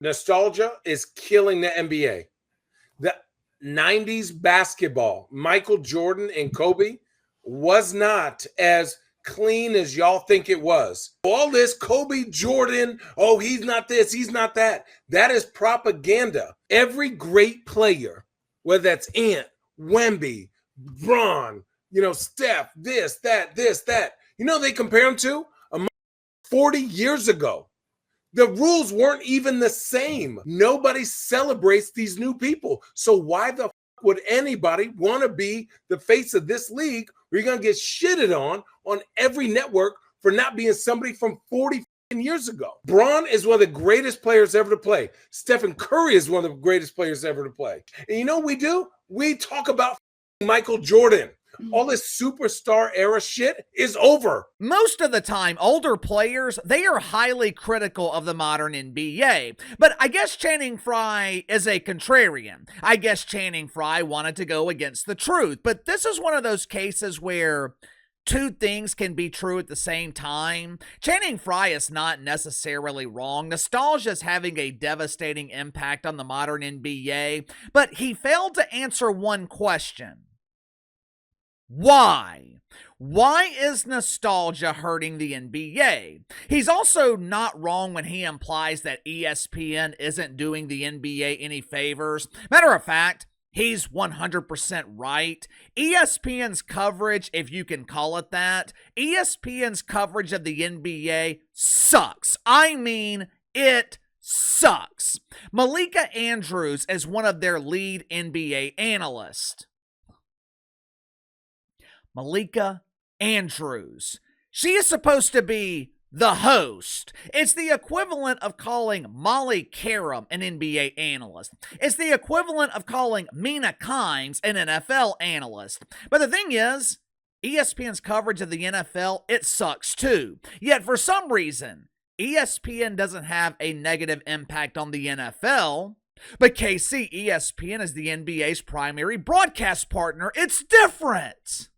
Nostalgia is killing the NBA. The 90s basketball, Michael Jordan and Kobe, was not as clean as y'all think it was. All this Kobe Jordan, oh, he's not this, he's not that. That is propaganda. Every great player, whether that's Ant, Wemby, Bron, Steph, this, that. They compare him to 40 years ago. The rules weren't even the same. Nobody celebrates these new people. So why the would anybody want to be the face of this league where you're going to get shitted on every network for not being somebody from 40 years ago? Bron is one of the greatest players ever to play. Stephen Curry is one of the greatest players ever to play. And you know what we do? We talk about Michael Jordan. All this superstar era shit is over. Most of the time, older players, they are highly critical of the modern NBA. But I guess Channing Frye is a contrarian. I guess Channing Frye wanted to go against the truth. But this is one of those cases where two things can be true at the same time. Channing Frye is not necessarily wrong. Nostalgia is having a devastating impact on the modern NBA. But he failed to answer one question. Why? Why is nostalgia hurting the NBA? He's also not wrong when he implies that ESPN isn't doing the NBA any favors. Matter of fact, he's 100% right. ESPN's coverage, if you can call it that, ESPN's coverage of the NBA sucks. I mean, it sucks. Malika Andrews is one of their lead NBA analysts. Malika Andrews. She is supposed to be the host. It's the equivalent of calling Molly Karam an NBA analyst. It's the equivalent of calling Mina Kimes an NFL analyst. But the thing is, ESPN's coverage of the NFL, it sucks too. Yet for some reason, ESPN doesn't have a negative impact on the NFL. But KC, ESPN is the NBA's primary broadcast partner. It's different.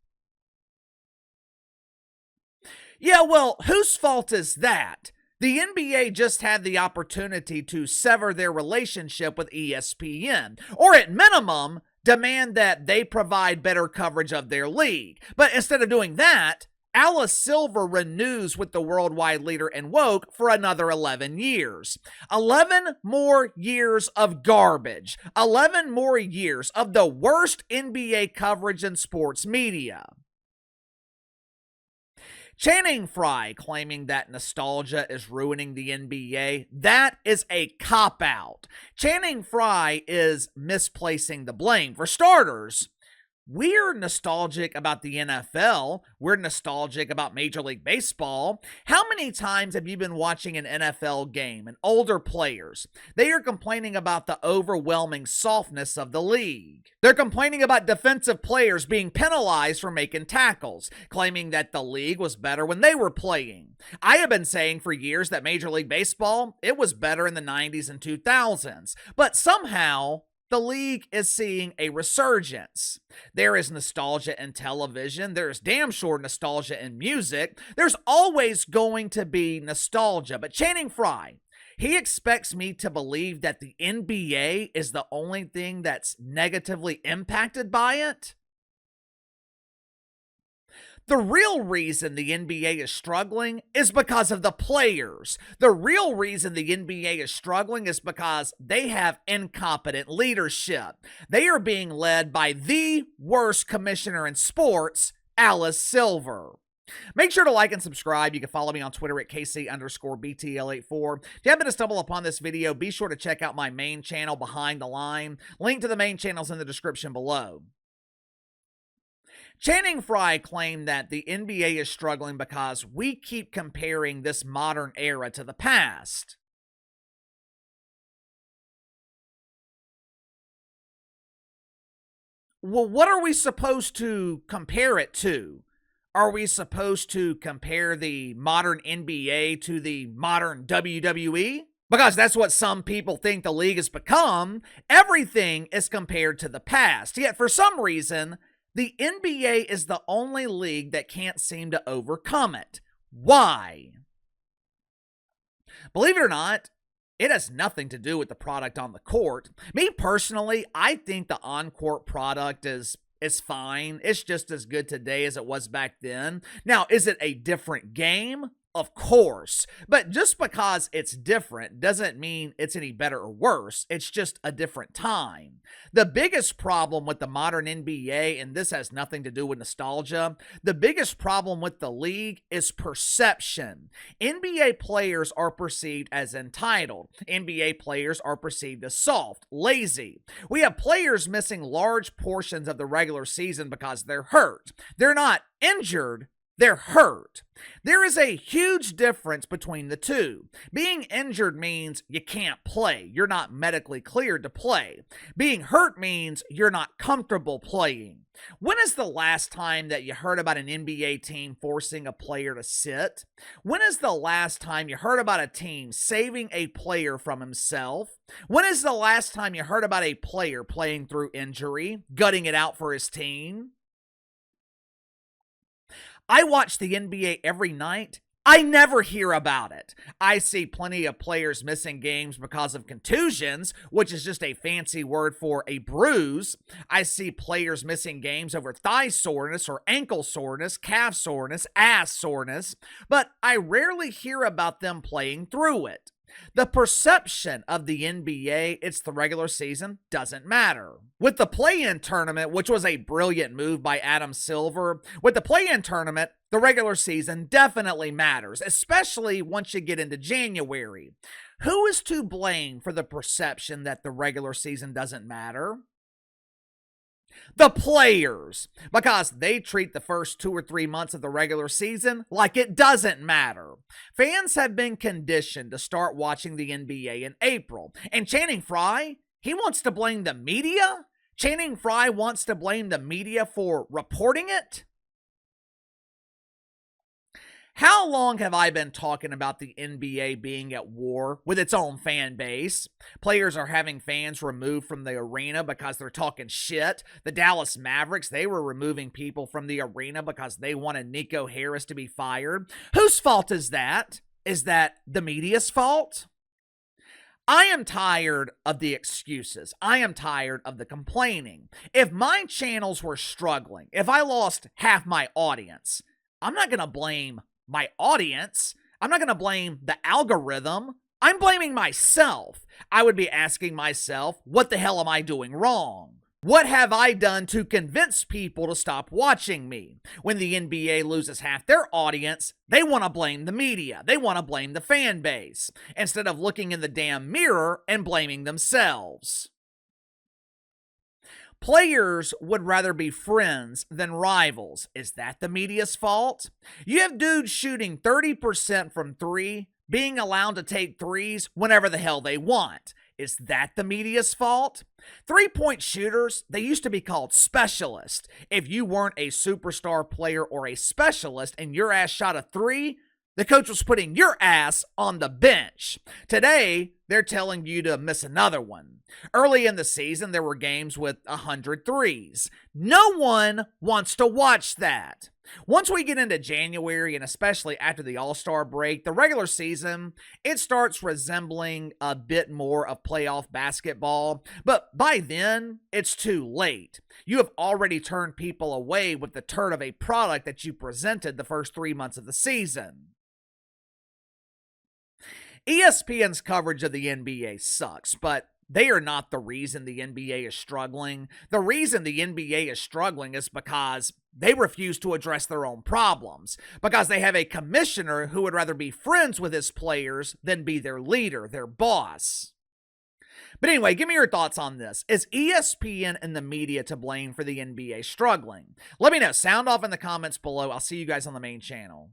Yeah, well, whose fault is that? The NBA just had the opportunity to sever their relationship with ESPN, or at minimum, demand that they provide better coverage of their league. But instead of doing that, Alice Silver renews with the worldwide leader in woke for another 11 years. 11 more years of garbage. 11 more years of the worst NBA coverage in sports media. Channing Frye claiming that nostalgia is ruining the NBA, that is a cop-out. Channing Frye is misplacing the blame. For starters, we're nostalgic about the NFL. We're nostalgic about Major League Baseball. How many times have you been watching an NFL game and older players? They are complaining about the overwhelming softness of the league. They're complaining about defensive players being penalized for making tackles, claiming that the league was better when they were playing. I have been saying for years that Major League Baseball, it was better in the 90s and 2000s. But somehow, the league is seeing a resurgence. There is nostalgia in television. There's damn sure nostalgia in music. There's always going to be nostalgia. But Channing Frye, he expects me to believe that the NBA is the only thing that's negatively impacted by it? The real reason the NBA is struggling is because of the players. The real reason the NBA is struggling is because they have incompetent leadership. They are being led by the worst commissioner in sports, Alice Silver. Make sure to like and subscribe. You can follow me on Twitter at KC_BTL84. If you happen to stumble upon this video, be sure to check out my main channel, Behind the Line. Link to the main channel is in the description below. Channing Frye claimed that the NBA is struggling because we keep comparing this modern era to the past. Well, what are we supposed to compare it to? Are we supposed to compare the modern NBA to the modern WWE? Because that's what some people think the league has become. Everything is compared to the past. Yet for some reason, the NBA is the only league that can't seem to overcome it. Why? Believe it or not, It has nothing to do with the product on the court. Me personally, I think the on-court product is fine. It's just as good today as it was back then. Now, is it a different game? Of course. But just because it's different doesn't mean it's any better or worse. It's just a different time. The biggest problem with the modern NBA, and this has nothing to do with nostalgia, the biggest problem with the league is perception. NBA players are perceived as entitled. NBA players are perceived as soft, lazy. We have players missing large portions of the regular season because they're hurt. They're not injured. They're hurt. There is a huge difference between the two. Being injured means you can't play. You're not medically cleared to play. Being hurt means you're not comfortable playing. When is the last time that you heard about an NBA team forcing a player to sit? When is the last time you heard about a team saving a player from himself? When is the last time you heard about a player playing through injury, gutting it out for his team? I watch the NBA every night. I never hear about it. I see plenty of players missing games because of contusions, which is just a fancy word for a bruise. I see players missing games over thigh soreness or ankle soreness, calf soreness, ass soreness, but I rarely hear about them playing through it. The perception of the NBA, it's the regular season, doesn't matter. With the play-in tournament, which was a brilliant move by Adam Silver, with the play-in tournament, the regular season definitely matters, especially once you get into January. Who is to blame for the perception that the regular season doesn't matter? The players, because they treat the first 2 or 3 months of the regular season like it doesn't matter. Fans have been conditioned to start watching the NBA in April. And Channing Frye, he wants to blame the media? Channing Frye wants to blame the media for reporting it? How long have I been talking about the NBA being at war with its own fan base? Players are having fans removed from the arena because they're talking shit. The Dallas Mavericks, they were removing people from the arena because they wanted Nico Harris to be fired. Whose fault is that? Is that the media's fault? I am tired of the excuses. I am tired of the complaining. If my channels were struggling, if I lost half my audience, I'm not going to blame my audience. I'm not going to blame the algorithm. I'm blaming myself. I would be asking myself, what the hell am I doing wrong? What have I done to convince people to stop watching me? When the NBA loses half their audience, they want to blame the media. They want to blame the fan base instead of looking in the damn mirror and blaming themselves. Players would rather be friends than rivals. Is that the media's fault? You have dudes shooting 30% from three, being allowed to take threes whenever the hell they want. Is that the media's fault? 3-point shooters, they used to be called specialists. If you weren't a superstar player or a specialist and your ass shot a three, the coach was putting your ass on the bench. Today, they're telling you to miss another one. Early in the season, there were games with 100 threes. No one wants to watch that. Once we get into January, and especially after the All-Star break, the regular season, it starts resembling a bit more of playoff basketball. But by then, it's too late. You have already turned people away with the turd of a product that you presented the first 3 months of the season. ESPN's coverage of the NBA sucks, but they are not the reason the NBA is struggling. The reason the NBA is struggling is because they refuse to address their own problems, because they have a commissioner who would rather be friends with his players than be their leader, their boss. But anyway, give me your thoughts on this. Is ESPN and the media to blame for the NBA struggling? Let me know. Sound off in the comments below. I'll see you guys on the main channel.